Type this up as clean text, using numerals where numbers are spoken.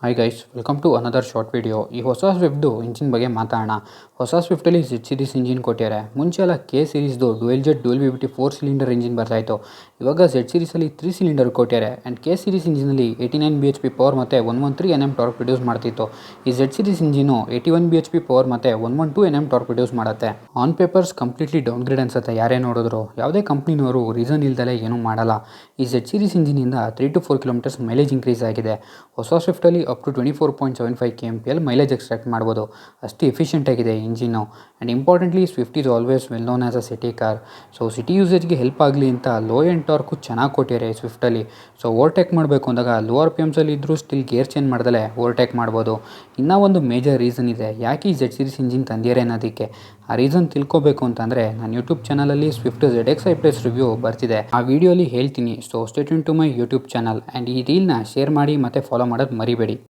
Hi guys, welcome to another short video. ಈ ಹೊಸ ಸ್ವಿಫ್ಟ್ದು engine ಬಗ್ಗೆ ಮಾತಾಡೋಣ. ಹೊಸ ಸ್ವಿಫ್ಟಲ್ಲಿ Z ಸೀರೀಸ್ ಇಂಜಿನ್ ಕೊಟ್ಟಿದ್ದಾರೆ. ಮುಂಚೆ ಎಲ್ಲ K ಸೀರೀಸ್ದು dual jet dual VVT 4 cylinder engine ಬರ್ತಾಯಿತ್ತು. ಇವಾಗ Z ಸೀರೀಸಲ್ಲಿ 3 ಸಿಲಿಂಡರ್ ಕೊಟ್ಟಿದ್ದಾರೆ. ಆ್ಯಂಡ್ K ಸೀರೀಸ್ ಇಂಜಿನಲ್ಲಿ 89 BHP ಪವರ್ ಮತ್ತು 113 Nm ಟಾರ್ಕ್ ಪ್ರೊಡ್ಯೂಸ್ ಮಾಡ್ತಿತ್ತು. ಈ Z series engine 81 BHP power ಮತ್ತು 112 Nm ಟಾರ್ಕ್ ಪ್ರೊಡ್ಯೂಸ್ ಮಾಡುತ್ತೆ. ಆನ್ ಪೇಪರ್ಸ್ ಕಂಪ್ಲೀಟ್ಲಿ ಡೌನ್ಗ್ರೇಡ್ ಅನ್ಸುತ್ತೆ. ಯಾರೇ ನೋಡಿದ್ರು ಯಾವುದೇ ಕಂಪ್ನಿನವರು ರೀಸನ್ ಇಲ್ದಲೇ ಏನೂ ಮಾಡಲ್ಲ. ಈ Z ಸೀರೀಸ್ ಇಂಜಿನಿಂದ 3 to 4 ಕಿಲೋಮೀಟರ್ಸ್ ಮೈಲೇಜ್ ಇನ್ಕ್ರೀಸ್ ಆಗಿದೆ. ಹೊಸ ಸ್ವಿಫ್ಟಲ್ಲಿ up to 24.75 kmpl mileage extract ಮಾಡ್ಬೋದು. ಅಷ್ಟು ಎಫಿಷಿಯೆಂಟ್ ಆಗಿದೆ engine. And importantly Swift is always well known as a city car. So city ಯೂಸೇಜ್ಗೆ ಹೆಲ್ಪ್ ಆಗಲಿ ಅಂತ ಲೋ ಎಂಡ್ ಟಾರ್ಕು ಚೆನ್ನಾಗಿ ಕೊಟ್ಟಿದ್ದಾರೆ ಈ ಸ್ವಿಫ್ಟಲ್ಲಿ. ಸೊ ಓವರ್ಟೇಕ್ ಮಾಡಬೇಕು ಅಂದಾಗ ಲೋ RPMಸಲ್ಲಿ ಇದ್ದರೂ ಸ್ಟಿಲ್ ಗೇರ್ ಚೇಂಜ್ ಮಾಡ್ದಲೇ ಓವರ್ಟೇಕ್ ಮಾಡ್ಬೋದು. ಇನ್ನೂ ಒಂದು ಮೇಜರ್ ರೀಸನ್ ಇದೆ ಯಾಕೆ ಈ Z ಸೀರೀಸ್ ಇಂಜಿನ್ ತಂದಿದ್ದಾರೆ ಅನ್ನೋದಕ್ಕೆ. ಆ ರೀಸನ್ ತಿಳ್ಕೊಬೇಕು ಅಂತಂದರೆ ನನ್ನ ಯೂಟ್ಯೂಬ್ ಚಾನಲಲ್ಲಿ ಸ್ವಿಫ್ಟ್ ZXi ಪ್ಲಸ್ ರಿವ್ಯೂ ಬರ್ತಿದೆ. ಆ ವಿಡಿಯೋಲಿ ಹೇಳ್ತೀನಿ. So stay tune to my YouTube channel. And ಈ ರೀಲ್ನ ಶೇರ್ ಮಾಡಿ ಮತ್ತು ಫಾಲೋ ಮಾಡೋದು ಮರಿಬೇಡಿ.